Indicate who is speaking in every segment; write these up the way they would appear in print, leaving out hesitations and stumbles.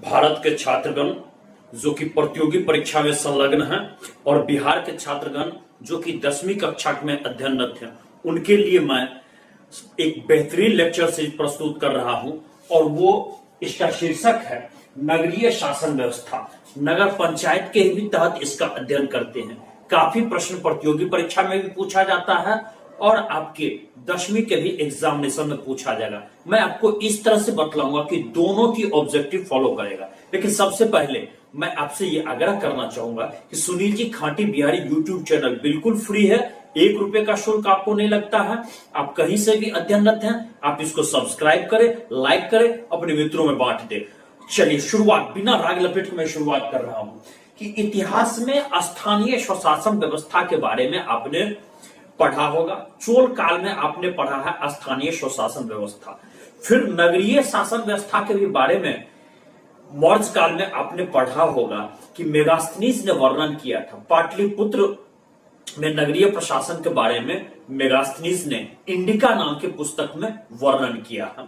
Speaker 1: भारत के छात्रगण जो कि प्रतियोगी परीक्षा में संलग्न हैं और बिहार के छात्रगण जो कि 10वीं कक्षा में अध्ययनरत हैं, उनके लिए मैं एक बेहतरीन लेक्चर सीरीज प्रस्तुत कर रहा हूं और वो इसका शीर्षक है नगरीय शासन व्यवस्था। नगर पंचायत के भी तहत इसका अध्ययन करते हैं। काफी प्रश्न प्रतियोगी परीक्षा में भी पूछा जाता है और आपके 10वीं के भी एग्जामिनेशन में पूछा जाएगा। मैं आपको इस तरह से बतलाऊंगा कि दोनों की ऑब्जेक्टिव फॉलो करेगा। लेकिन सबसे पहले मैं आपसे ये आग्रह करना चाहूंगा कि सुनील जी खाटी बिहारी यूट्यूब चैनल बिल्कुल फ्री है, 1 रुपए का शुल्क आपको नहीं लगता है। आप कहीं से भी अध्ययनरत हैं, आप इसको सब्सक्राइब करें, लाइक करें, अपने मित्रों में बांट दें। चलिए शुरुआत बिना राग लपेट के मैं शुरुआत कर रहा हूं कि इतिहास में स्थानीय स्वशासन व्यवस्था के बारे में आपने पढ़ा होगा। चोल काल में आपने पढ़ा है स्थानीय स्वशासन व्यवस्था। फिर नगरीय शासन व्यवस्था के भी बारे में मौर्य काल में आपने पढ़ा होगा कि मेगास्थनीज ने वर्णन किया था। पाटलिपुत्र में नगरीय प्रशासन के बारे में मेगास्थनीज ने इंडिका नाम के पुस्तक में वर्णन किया है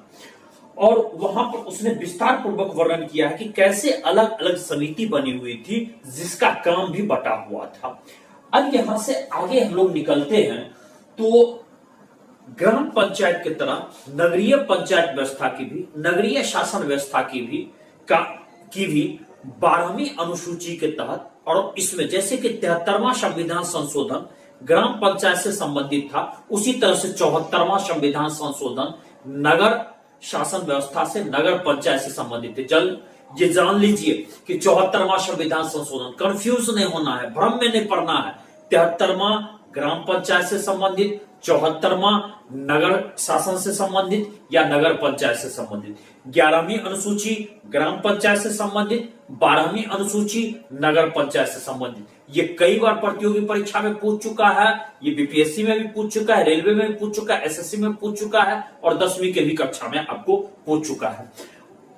Speaker 1: और वहां पर उसने विस्तार पूर्वक वर्णन किया है कि कैसे अलग अलग समिति बनी हुई थी जिसका काम भी बटा हुआ था। अब यहां से आगे हम लोग निकलते हैं तो ग्राम पंचायत की तरह नगरीय पंचायत व्यवस्था की भी, नगरीय शासन व्यवस्था की भी 12वीं अनुसूची के तहत और इसमें जैसे कि 73वां संविधान संशोधन ग्राम पंचायत से संबंधित था, उसी तरह से 74वां संविधान संशोधन नगर शासन व्यवस्था से, नगर पंचायत से संबंधित है। ये जान लीजिए कि 74वां संविधान संशोधन, कंफ्यूज नहीं होना है, भ्रम में नहीं पड़ना है। 73वां ग्राम पंचायत से संबंधित, 74वां नगर शासन से संबंधित या नगर पंचायत से संबंधित। 11वीं अनुसूची ग्राम पंचायत से संबंधित, 12वीं अनुसूची नगर पंचायत से संबंधित। ये कई बार प्रतियोगी परीक्षा में पूछ चुका है, ये बीपीएससी में भी पूछ चुका है, रेलवे में भी पूछ चुका है, एसएससी में पूछ चुका है और 10वीं के भी कक्षा में आपको पूछ चुका है।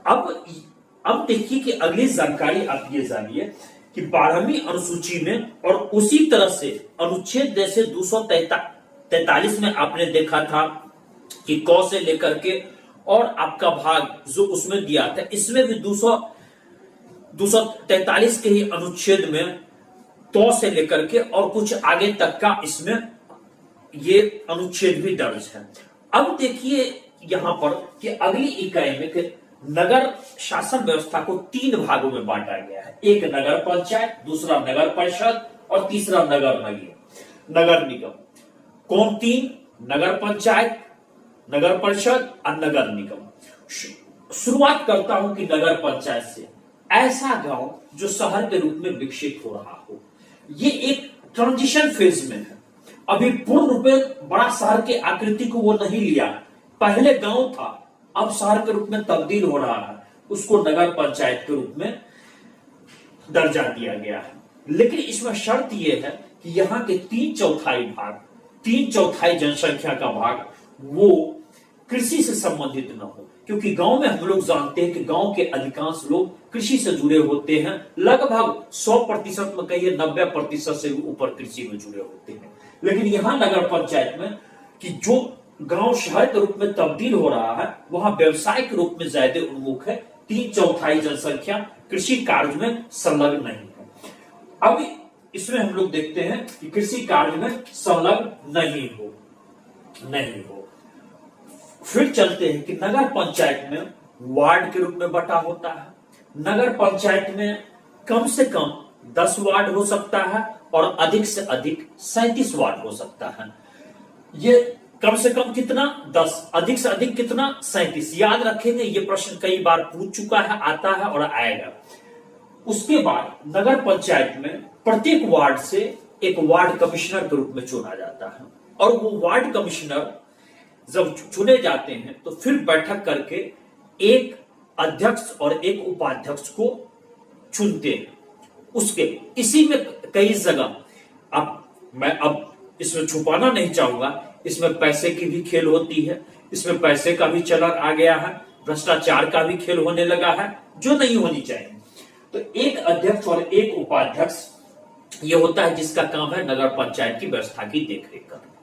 Speaker 1: अब देखिए कि अगली जानकारी आप ये जानिए कि 12वीं अनुसूची में और उसी तरह से अनुच्छेद जैसे 243 में आपने देखा था कि क से लेकर के और आपका भाग जो उसमें दिया था, इसमें भी 243 के ही अनुच्छेद में तो से लेकर के और कुछ आगे तक का इसमें ये अनुच्छेद भी दर्ज है। अब देखिए यहां पर कि अगली इकाई में नगर शासन व्यवस्था को 3 भागों में बांटा गया है। एक नगर पंचायत, दूसरा नगर परिषद और तीसरा नगर निगम। कौन 3? नगर पंचायत, नगर परिषद और नगर निगम। शुरुआत करता हूं कि नगर पंचायत से। ऐसा गांव जो शहर के रूप में विकसित हो रहा हो, ये एक ट्रांजिशन फेज में है। अभी पूर्ण रूप में बड़ा शहर के आकृति को वो नहीं लिया, पहले गांव था, अब शहर के रूप में तब्दील हो रहा है, उसको नगर पंचायत के रूप में दर्जा दिया गया है। लेकिन इसमें शर्त यह है कि यहाँ के 3/4 जनसंख्या का भाग वो कृषि से संबंधित न हो, क्योंकि गांव में हम लोग जानते हैं कि गांव के अधिकांश लोग कृषि से जुड़े होते हैं। लगभग 100% में कहिए 90% से ऊपर कृषि में जुड़े होते हैं। लेकिन यहां नगर पंचायत में कि जो गांव शहर के रूप में तब्दील हो रहा है, वहां व्यवसाय के रूप में ज्यादा उन्मुख है। 3/4 जनसंख्या कृषि कार्य में संलग्न नहीं है। अब इसमें हम लोग देखते हैं कि कृषि कार्य में संलग्न नहीं हो। फिर चलते हैं कि नगर पंचायत में वार्ड के रूप में बटा होता है। नगर पंचायत में कम से कम 10 वार्ड हो सकता है और अधिक से अधिक 37 वार्ड हो सकता है। ये कम से कम कितना? 10, अधिक से अधिक कितना? 37। याद रखेंगे, ये प्रश्न कई बार पूछ चुका है, आता है और आएगा। उसके बाद नगर पंचायत में प्रत्येक वार्ड से एक वार्ड कमिश्नर के रूप में चुना जाता है और वो वार्ड कमिश्नर जब चुने जाते हैं तो फिर बैठक करके एक अध्यक्ष और एक उपाध्यक्ष को चुनते हैं। उसके इसी में कई जगह अब इसमें छुपाना नहीं चाहूंगा, इसमें पैसे की भी खेल होती है, इसमें पैसे का भी चलन आ गया है, भ्रष्टाचार का भी खेल होने लगा है, जो नहीं होनी चाहिए। तो एक अध्यक्ष और एक उपाध्यक्ष ये होता है जिसका काम है नगर पंचायत की व्यवस्था की देखरेख करना।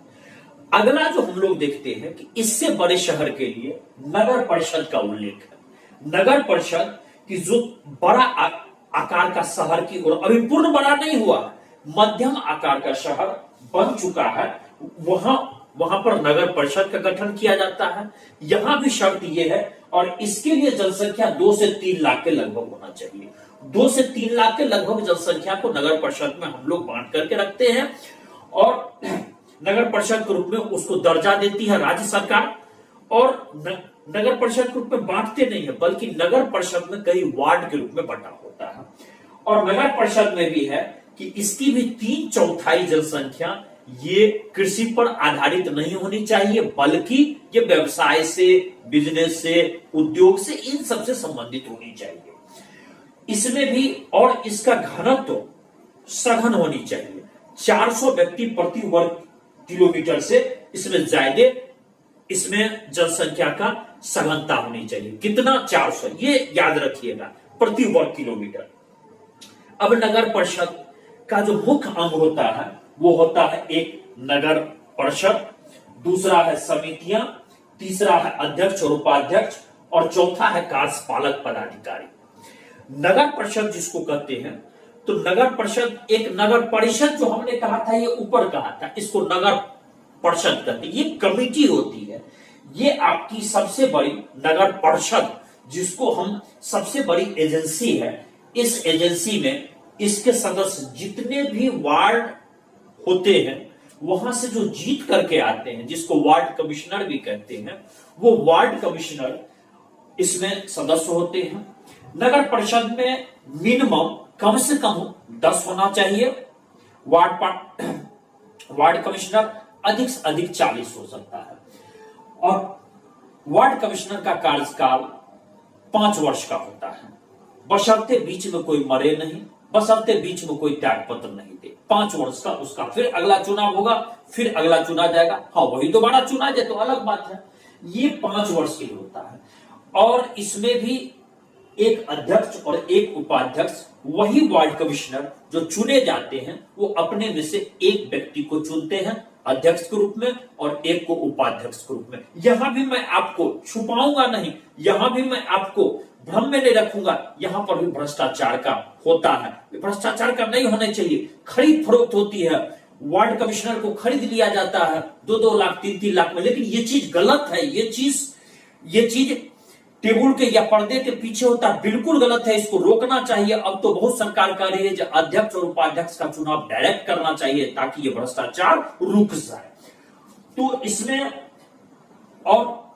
Speaker 1: अगला जो हम लोग देखते हैं कि इससे बड़े शहर के लिए नगर परिषद का उल्लेख है। नगर परिषद कि जो बड़ा आकार का शहर की ओर, अभी पूर्ण बड़ा नहीं हुआ, मध्यम आकार का शहर बन चुका है, वहां पर नगर परिषद का गठन किया जाता है। यहां भी शर्त यह है, और इसके लिए जनसंख्या 2 से 3 लाख के लगभग होना चाहिए। 2 से 3 लाख के लगभग जनसंख्या को नगर परिषद में हम लोग बांट करके रखते हैं, और नगर परिषद के रूप में उसको दर्जा देती है राज्य सरकार। और नगर परिषद के रूप में बांटते नहीं है, बल्कि नगर परिषद में कई वार्ड के रूप में बंटा होता है। और नगर परिषद में भी है कि इसकी भी 3/4 जनसंख्या ये कृषि पर आधारित नहीं होनी चाहिए, बल्कि ये व्यवसाय से, बिजनेस से, उद्योग से, इन सबसे संबंधित होनी चाहिए। इसमें भी, और इसका घनत्व सघन होनी चाहिए। 400 व्यक्ति प्रति वर्ग किलोमीटर से इसमें ज्यादा इसमें जनसंख्या का सघनता होनी चाहिए। कितना? 400, ये याद रखिएगा, प्रति वर्ग किलोमीटर। अब नगर परिषद का जो मुख्य अंग होता है वो होता है, एक नगर परिषद, दूसरा है समितियां, तीसरा है अध्यक्ष और उपाध्यक्ष, और चौथा है कार्यपालक पदाधिकारी। नगर परिषद जिसको कहते हैं, तो नगर परिषद, एक नगर परिषद जो हमने कहा था ये ऊपर कहा था, इसको नगर परिषद कहते हैं। ये कमेटी होती है, ये आपकी सबसे बड़ी नगर परिषद, जिसको हम सबसे बड़ी एजेंसी है। इस एजेंसी में इसके सदस्य जितने भी वार्ड होते हैं, वहां से जो जीत करके आते हैं, जिसको वार्ड कमिश्नर भी कहते हैं, वो वार्ड कमिश्नर इसमें सदस्य होते हैं। नगर परिषद में मिनिमम कम से कम 10 होना चाहिए। वार्ड कमिश्नर अधिक से अधिक 40 हो सकता है। और वार्ड कमिश्नर का कार्यकाल 5 वर्ष का होता है, बशर्ते बीच में कोई मरे नहीं, बशर्ते बीच में कोई त्याग पत्र नहीं दे। 5 वर्ष का उसका, फिर अगला चुनाव होगा, फिर अगला चुना जाएगा। हाँ, वही दोबारा चुना जाए तो अलग बात है। ये 5 वर्ष के लिए होता है। और इसमें भी एक अध्यक्ष और एक उपाध्यक्ष, वही वार्ड कमिश्नर जो चुने जाते हैं, वो अपने में से एक व्यक्ति को चुनते हैं अध्यक्ष के रूप में और एक को उपाध्यक्ष के रूप में। यहां भी मैं आपको छुपाऊंगा नहीं, यहां भी मैं आपको भ्रम में नहीं रखूंगा, यहां पर भी भ्रष्टाचार का होता है। भ्रष्टाचार का नहीं होना चाहिए। खरीद फरोख्त होती है, वार्ड कमिश्नर को खरीद लिया जाता है 2-2 लाख 3-3 लाख में, लेकिन ये चीज गलत है। ये चीज टेबुल के या पर्दे के पीछे होता है, बिल्कुल गलत है। इसको रोकना चाहिए। अब तो बहुत सरकार कह रही है कि अध्यक्ष और उपाध्यक्ष का चुनाव डायरेक्ट करना चाहिए, ताकि ये भ्रष्टाचार रुक जाए। तो इसमें, और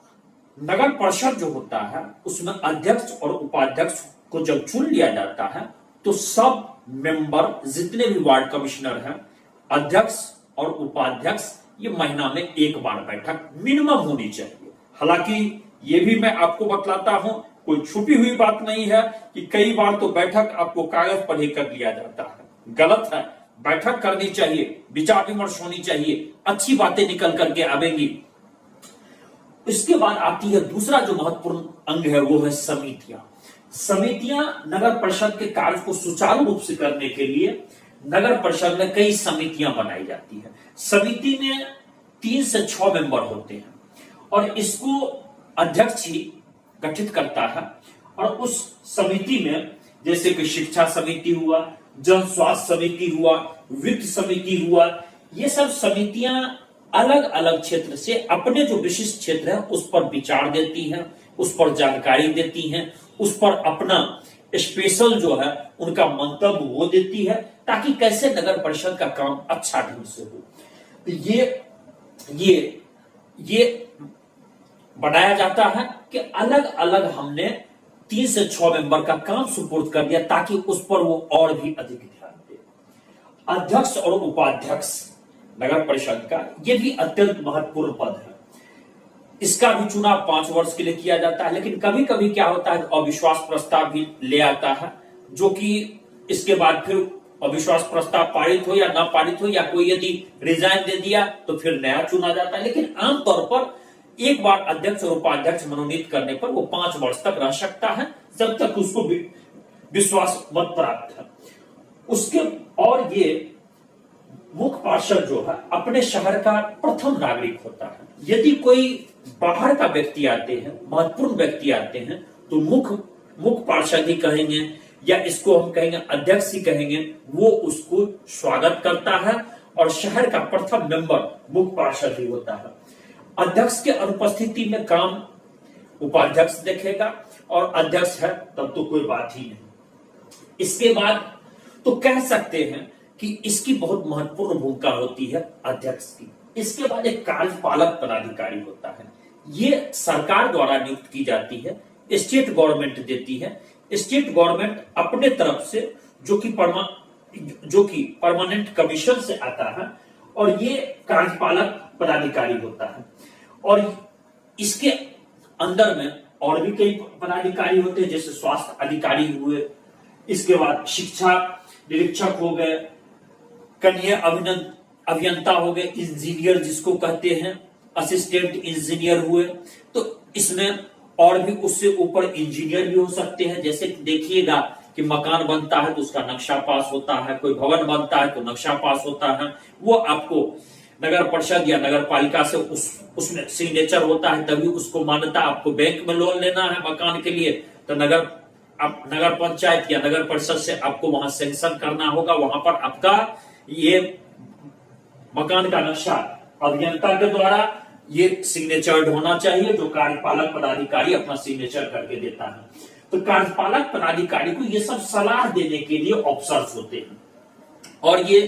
Speaker 1: नगर परिषद जो होता है उसमें अध्यक्ष और उपाध्यक्ष को जब चुन लिया जाता है, तो सब मेंबर, जितने भी वार्ड कमिश्नर हैं, अध्यक्ष और उपाध्यक्ष, ये महीना में 1 बार बैठक मिनिमम होनी चाहिए। हालांकि ये भी मैं आपको बतलाता हूं, कोई छुपी हुई बात नहीं है कि कई बार तो बैठक आपको कागज पर ही कर लिया जाता है। गलत है। बैठक करनी चाहिए, विचार विमर्श होनी चाहिए, अच्छी बातें निकल करके आवेंगी। इसके बाद आती है दूसरा जो महत्वपूर्ण अंग है, वो है समितियां। समितियां नगर परिषद के कार्य को सुचारू रूप से करने के लिए नगर परिषद में कई समितियां बनाई जाती है। समिति में 3 से 6 मेंबर होते हैं, और इसको अध्यक्ष ही गठित करता है। और उस समिति में जैसे कि शिक्षा समिति हुआ, जन स्वास्थ्य समिति हुआ, वित्त समिति हुआ, ये सब समितियां अलग अलग क्षेत्र से अपने जो विशिष्ट क्षेत्र है उस पर विचार देती हैं, उस पर जानकारी देती हैं, उस पर अपना स्पेशल जो है उनका मंतव्य वो देती है, ताकि कैसे नगर परिषद का काम अच्छा ढंग से हो। तो ये बनाया जाता है कि अलग अलग हमने 3 से 6 मेंबर का काम सुपुर्द कर दिया, ताकि उस पर वो और भी अधिक ध्यान दे। अध्यक्ष और उपाध्यक्ष नगर परिषद का ये भी अत्यंत महत्वपूर्ण पद है। इसका भी चुनाव 5 वर्ष के लिए किया जाता है, लेकिन कभी कभी क्या होता है, अविश्वास प्रस्ताव भी ले आता है, जो कि इसके बाद फिर अविश्वास प्रस्ताव पारित हो या ना पारित हो, या कोई यदि रिजाइन दे दिया तो फिर नया चुना जाता है। लेकिन आमतौर पर एक बार अध्यक्ष और उपाध्यक्ष मनोनीत करने पर वो 5 वर्ष तक रह सकता है, जब तक उसको विश्वास मत प्राप्त है उसके। और ये मुख्य पार्षद जो है अपने शहर का प्रथम नागरिक होता है। यदि कोई बाहर का व्यक्ति आते हैं, महत्वपूर्ण व्यक्ति आते हैं, तो मुख्य मुख्य पार्षद ही कहेंगे या इसको हम कहेंगे अध्यक्ष ही कहेंगे, वो उसको स्वागत करता है और शहर का प्रथम मेंबर मुख्य पार्षद ही होता है। अध्यक्ष के अनुपस्थिति में काम उपाध्यक्ष देखेगा और अध्यक्ष है तब तो कोई बात ही नहीं। इसके बाद तो कह सकते हैं कि इसकी बहुत महत्वपूर्ण भूमिका होती है अध्यक्ष की। इसके बाद एक कार्यपालक पदाधिकारी होता है, ये सरकार द्वारा नियुक्त की जाती है, स्टेट गवर्नमेंट देती है। स्टेट गवर्नमेंट अपने तरफ से जो कि परमानेंट कमीशन से आता है और ये कार्यपालक पदाधिकारी होता है। और इसके अंदर में और भी कई पदाधिकारी होते हैं, जैसे स्वास्थ्य अधिकारी हुए, इसके बाद शिक्षा निरीक्षक हो गए, कनीय अभियंता हो गए, इंजीनियर जिसको कहते हैं, असिस्टेंट इंजीनियर हुए। तो इसमें और भी उससे ऊपर इंजीनियर भी हो सकते हैं। जैसे देखिएगा कि मकान बनता है तो उसका नक्शा पास होता है, कोई भवन बनता है तो नक्शा पास होता है, वो आपको नगर परिषद या नगर पालिका से उसमें सिग्नेचर होता है तभी उसको मान्यता। आपको बैंक में लोन लेना है मकान के लिए तो नगर पंचायत या नगर परिषद से आपको वहां सैंक्शन करना होगा, वहां पर आपका ये मकान का नक्शा अभियंता के द्वारा ये सिग्नेचर्ड होना चाहिए, जो कार्यपालक पदाधिकारी अपना सिग्नेचर करके देता है। तो कार्यपालक पदाधिकारी को ये सब सलाह देने के लिए ऑफिसर्स होते हैं और ये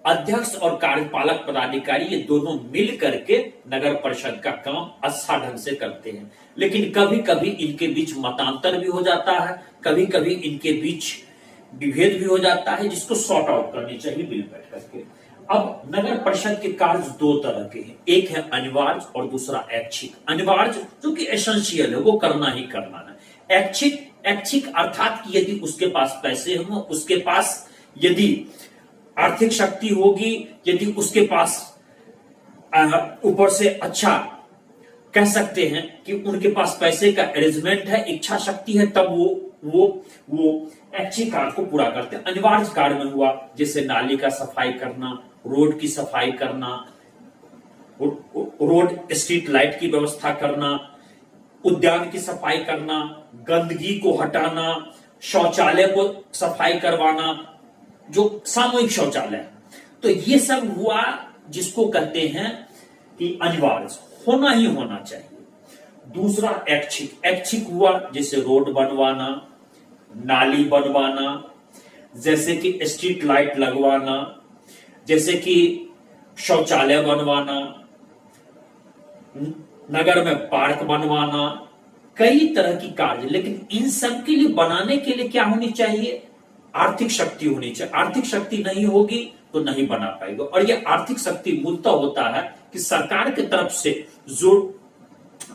Speaker 1: अध्यक्ष और कार्यपालक पदाधिकारी ये दोनों मिल करके नगर परिषद का काम अच्छा ढंग से करते हैं। लेकिन कभी कभी इनके बीच मतांतर भी हो जाता है, कभी कभी इनके बीच विभेद भी हो जाता है, जिसको सॉर्ट आउट करनी चाहिए मिल बैठ करके। अब नगर परिषद के कार्य दो तरह के हैं, एक है अनिवार्य और दूसरा ऐच्छिक। अनिवार्य जो कि एसेंशियल है, वो करना ही करना है। ऐच्छिक अर्थात कि यदि उसके पास पैसे हों, उसके पास यदि आर्थिक शक्ति होगी, यदि उसके पास ऊपर से अच्छा कह सकते हैं कि उनके पास पैसे का अरेंजमेंट है, इच्छा शक्ति है, तब वो ऐच्छिक कार्य को पूरा करते हैं। अनिवार्य कार्य में हुआ जैसे नाली का सफाई करना, रोड की सफाई करना, रोड स्ट्रीट लाइट की व्यवस्था करना, उद्यान की सफाई करना, गंदगी को हटाना, शौचालय को सफाई करवाना, जो सामूहिक शौचालय है। तो ये सब हुआ जिसको कहते हैं कि अनिवार्य होना ही होना चाहिए। दूसरा ऐच्छिक हुआ जैसे रोड बनवाना, नाली बनवाना, जैसे कि स्ट्रीट लाइट लगवाना, जैसे कि शौचालय बनवाना, नगर में पार्क बनवाना, कई तरह की कार्य। लेकिन इन सब के लिए बनाने के लिए क्या होनी चाहिए? आर्थिक शक्ति होनी चाहिए। आर्थिक शक्ति नहीं होगी तो नहीं बना पाएगा। और यह आर्थिक शक्ति मूलतः होता है कि सरकार की तरफ से जो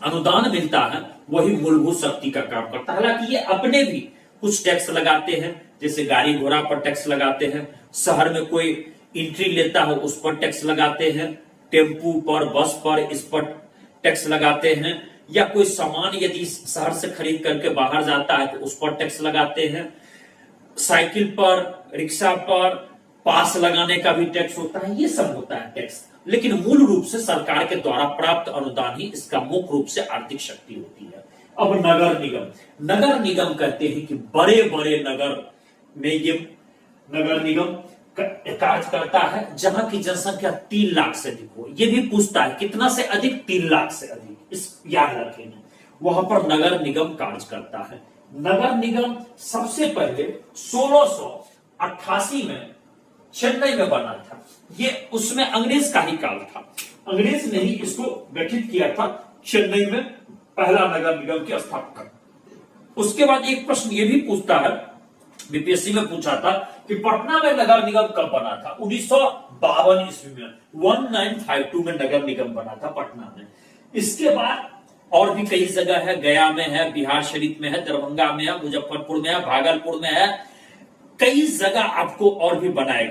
Speaker 1: अनुदान मिलता है वही मूलभूत शक्ति का काम करता है। हालांकि ये अपने भी कुछ टैक्स लगाते हैं, जैसे गाड़ी घोड़ा पर टैक्स लगाते हैं, शहर में कोई एंट्री लेता हो उस पर टैक्स लगाते हैं, टेम्पू पर, बस पर, इस पर टैक्स लगाते हैं, या कोई सामान यदि शहर से खरीद करके बाहर जाता है तो उस पर टैक्स लगाते हैं, साइकिल पर, रिक्शा पर पास लगाने का भी टैक्स होता है। ये सब होता है टैक्स, लेकिन मूल रूप से सरकार के द्वारा प्राप्त अनुदान ही इसका मुख्य रूप से आर्थिक शक्ति होती है। अब नगर निगम कहते हैं कि बड़े बड़े नगर में ये नगर निगम कार्य करता है जहां की जनसंख्या 3 लाख से अधिक हो। ये भी पूछता है कितना से अधिक, 3 लाख से अधिक, इस याद रखेंगे, वहां पर नगर निगम कार्य करता है। नगर निगम सबसे पहले 1688 में चेन्नई में बना था। ये उसमें अंग्रेज का ही काल था, अंग्रेज ने ही इसको गठित किया था, चेन्नई में पहला नगर निगम की स्थापना। उसके बाद एक प्रश्न ये भी पूछता है, बीपीएससी में पूछा था कि पटना में नगर निगम कब बना था? 1952 ईस्वी में, 1952 में नगर निगम बना था पटना में। इसके बाद और भी कई जगह है, गया में है, बिहार शरीफ में है, दरभंगा में है, मुजफ्फरपुर में है, भागलपुर में है, कई जगह आपको और भी बनाए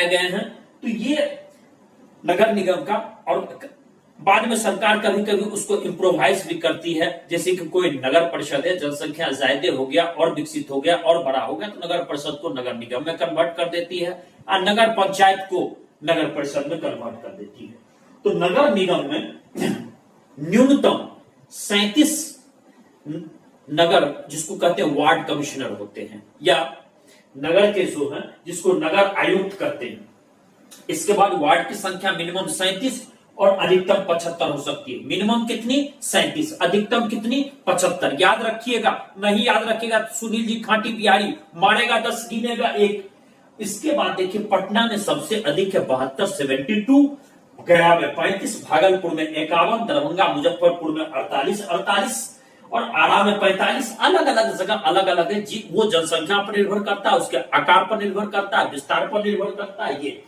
Speaker 1: गए हैं। तो ये नगर निगम का, और बाद में सरकार कभी कभी उसको इम्प्रोवाइज भी करती है, जैसे कि कोई नगर परिषद है, जनसंख्या ज्यादा हो गया और विकसित हो गया और बड़ा हो गया तो नगर परिषद को नगर निगम में कन्वर्ट कर देती है और नगर पंचायत को नगर परिषद में कन्वर्ट कर देती है। तो नगर निगम में न्यूनतम 37 नगर जिसको कहते हैं वार्ड कमिश्नर होते हैं, या नगर के जो है जिसको नगर आयुक्त कहते हैं। इसके बाद वार्ड की संख्या मिनिमम 37 और अधिकतम 75 हो सकती है। मिनिमम कितनी? 37, अधिकतम कितनी? 75। याद रखिएगा, नहीं याद रखिएगा सुनील जी खांटी बिहारी मारेगा 10 गिनेगा 1। इसके बाद देखिए पटना में सबसे अधिक है 72, 72, गया में 35, भागलपुर में 51, दरभंगा मुजफ्फरपुर में 48 और आरा में 45। अलग अलग जगह अलग अलग है जी, वो जनसंख्या पर निर्भर करता है, उसके आकार पर निर्भर करता है, विस्तार पर निर्भर करता है। ये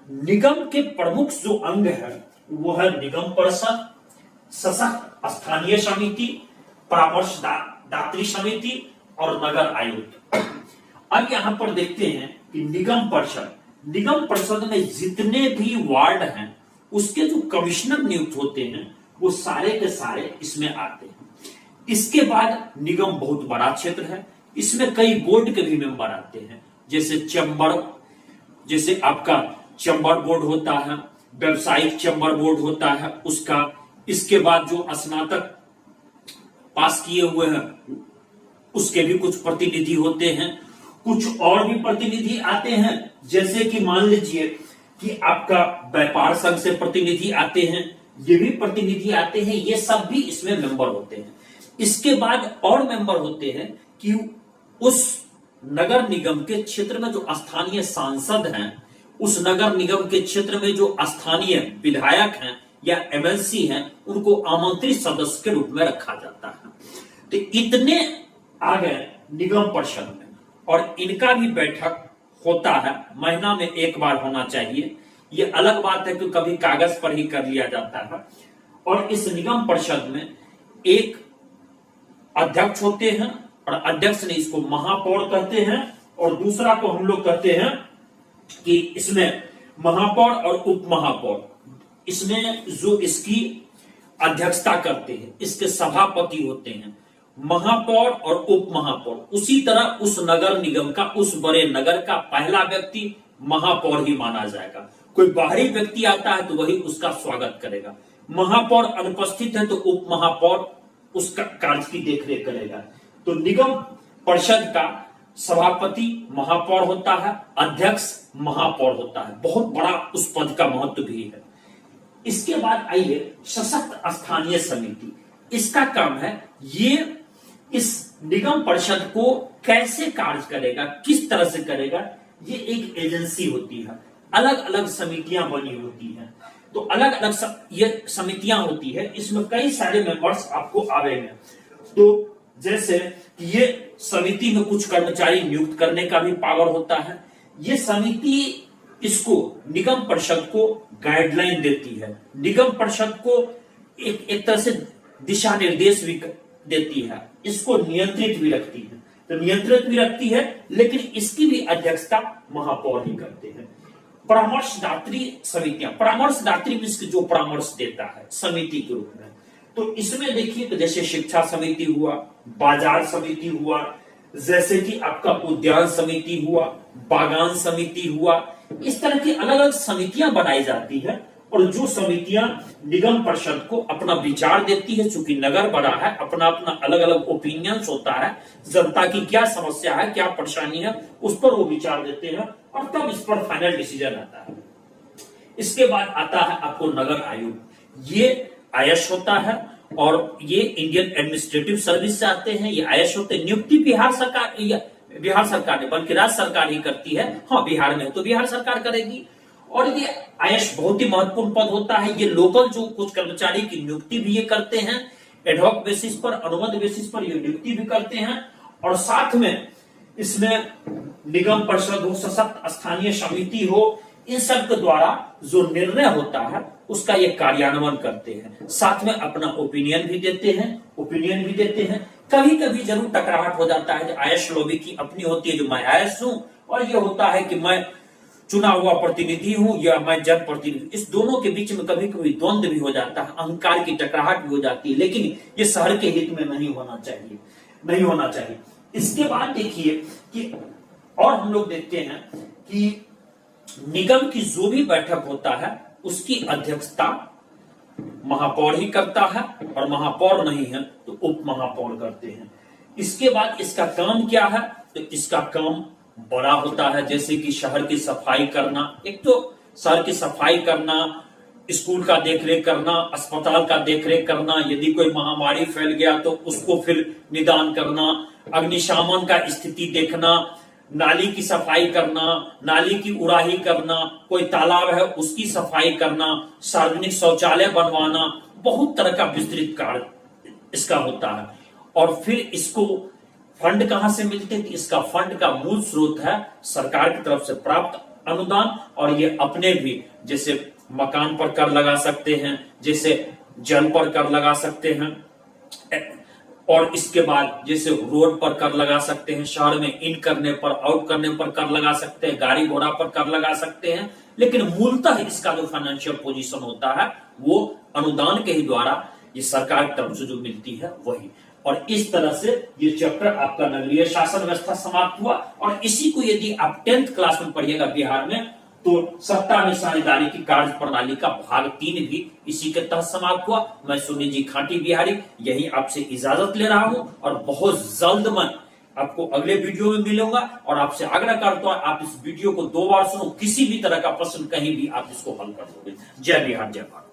Speaker 1: निगम के प्रमुख जो अंग है वो है निगम परिषद, सशक्त स्थानीय समिति, परामर्शदात्री समिति और नगर आयुक्त। अब यहां पर देखते हैं कि निगम परिषद में जितने भी वार्ड हैं उसके जो कमिश्नर नियुक्त होते हैं वो सारे के सारे इसमें आते हैं। इसके बाद निगम बहुत बड़ा क्षेत्र है, इसमें कई बोर्ड के भी मेंबर आते हैं, जैसे आपका चैम्बर बोर्ड होता है, व्यावसायिक चैम्बर बोर्ड होता है उसका। इसके बाद जो स्नातक पास किए हुए हैं उसके भी कुछ प्रतिनिधि होते हैं। कुछ और भी प्रतिनिधि आते हैं, जैसे कि मान लीजिए कि आपका व्यापार संघ से प्रतिनिधि आते हैं, ये भी प्रतिनिधि आते हैं, ये सब भी इसमें मेंबर होते हैं। इसके बाद और मेंबर होते हैं कि उस नगर निगम के क्षेत्र में जो स्थानीय सांसद हैं, उस नगर निगम के क्षेत्र में जो स्थानीय विधायक हैं या एमएलसी हैं, उनको आमंत्रित सदस्य के रूप में रखा जाता है। तो इतने आ गए निगम परिषद में, और इनका भी बैठक होता है, महीना में एक बार होना चाहिए। ये अलग बात है कि कभी कागज पर ही कर लिया जाता है। और इस निगम परिषद में एक अध्यक्ष होते हैं, और अध्यक्ष ने इसको महापौर कहते हैं, और दूसरा को हम लोग कहते हैं कि इसमें महापौर और उप महापौर, इसमें जो इसकी अध्यक्षता करते हैं इसके सभापति होते हैं महापौर और उप महापौर। उसी तरह उस नगर निगम का, उस बड़े नगर का पहला व्यक्ति महापौर ही माना जाएगा। कोई बाहरी व्यक्ति आता है तो वही उसका स्वागत करेगा। महापौर अनुपस्थित है तो उप महापौर उसका कार्य की देखरेख करेगा। तो निगम परिषद का सभापति महापौर होता है, अध्यक्ष महापौर होता है। बहुत बड़ा उस पद का महत्व भी है। इसके बाद आइए सशक्त स्थानीय समिति। इसका काम है ये इस निगम परिषद को कैसे कार्य करेगा, किस तरह से करेगा। ये एक एजेंसी होती है, अलग अलग समितियां बनी होती हैं। तो अलग अलग ये समितियां होती है, इसमें कई सारे मेंबर्स आपको आवेंगे। तो जैसे ये समिति में कुछ कर्मचारी नियुक्त करने का भी पावर होता है। ये समिति इसको निगम परिषद को गाइडलाइन देती है, निगम परिषद को एक तरह से दिशा निर्देश भी देती है, इसको नियंत्रित भी रखती है। तो नियंत्रित भी रखती है, लेकिन इसकी भी अध्यक्षता महापौर ही करते हैं। परामर्शदात्री समितियां, परामर्शदात्री जो परामर्श देता है समिति के रूप में, तो इसमें देखिए तो जैसे शिक्षा समिति हुआ, बाजार समिति हुआ, जैसे कि आपका उद्यान समिति हुआ, बागान समिति हुआ, इस तरह की अलग अलग समितियां बनाई जाती है। और जो समितियां निगम परिषद को अपना विचार देती है, चूंकि नगर बड़ा है, अपना अपना अलग अलग ओपिनियंस होता है, जनता की क्या समस्या है, क्या परेशानी है, उस पर वो विचार देते हैं और तब इस पर फाइनल डिसीजन आता है। इसके बाद आता है आपको नगर आयोग। ये आईएएस होता है और ये इंडियन एडमिनिस्ट्रेटिव सर्विस से आते हैं। ये आईएएस होते हैं, नियुक्ति बिहार सरकार ने, बल्कि राज्य सरकार ही करती है। हाँ, बिहार में तो बिहार सरकार करेगी। और ये आईएएस बहुत ही महत्वपूर्ण पद होता है। ये लोकल जो कुछ कर्मचारी की नियुक्ति भी ये करते हैं, एडहॉक बेसिस पर, अनुबंध बेसिस पर ये नियुक्ति भी करते हैं। और साथ में इसमें निगम परिषद हो, सशक्त स्थानीय समिति हो, इन सब के द्वारा जो निर्णय होता है उसका ये कार्यान्वयन करते हैं। साथ में अपना ओपिनियन भी देते हैं। कभी कभी जरूर टकराहट हो जाता है। आईएएस लॉबी की अपनी होती है, जो मैं आईएएस हूं, और ये होता है कि मैं चुना हुआ प्रतिनिधि हूं या मैं जनप्रतिनिधि। इस दोनों के बीच में कभी कभी द्वंद्व भी हो जाता है, अहंकार की टकराहट भी हो जाती है, लेकिन ये शहर के हित में नहीं होना चाहिए। इसके बाद देखिए कि और हम लोग देखते हैं कि निगम की जो भी बैठक होता है उसकी अध्यक्षता महापौर ही करता है, और महापौर नहीं है तो उप महापौर करते हैं। इसके बाद इसका काम क्या है, तो इसका काम बड़ा होता है, जैसे कि शहर की सफाई करना। एक तो शहर की सफाई करना, स्कूल का देखरेख करना, अस्पताल का देखरेख करना, यदि कोई महामारी फैल गया तो उसको फिर निदान करना, अग्निशमन का स्थिति देखना, नाली की सफाई करना, नाली की उड़ाही करना, कोई तालाब है उसकी सफाई करना, सार्वजनिक शौचालय बनवाना, बहुत तरह का विस्तृत कार्य इसका होता है। और फिर इसको फंड कहां से मिलते हैं, इसका फंड का मूल स्रोत है सरकार की तरफ से प्राप्त अनुदान, और ये अपने भी, जैसे मकान पर कर लगा सकते हैं, जैसे जल पर कर लगा सकते हैं, और इसके बाद जैसे रोड पर कर लगा सकते हैं, शहर में इन करने पर, आउट करने पर कर लगा सकते हैं, गाड़ी घोड़ा पर कर लगा सकते हैं। लेकिन मूलतः इसका जो फाइनेंशियल पोजीशन होता है वो अनुदान के ही द्वारा ये सरकार की तरफ से जो मिलती है वही। और इस तरह से ये चैप्टर आपका नगरीय शासन व्यवस्था समाप्त हुआ। और इसी को यदि आप 10th क्लास में पढ़िएगा बिहार में, तो सत्ता में साझेदारी की कार्य प्रणाली का भाग 3 भी इसी के तहत समाप्त हुआ। मैं सुनील जी खाटी बिहारी यही आपसे इजाजत ले रहा हूं, और बहुत जल्द मैं आपको अगले वीडियो में मिलूंगा। और आपसे आग्रह करता हूं आप इस वीडियो को 2 बार सुनो, किसी भी तरह का प्रश्न कहीं भी आप इसको हल कर दोगे। जय बिहार, जय भारत।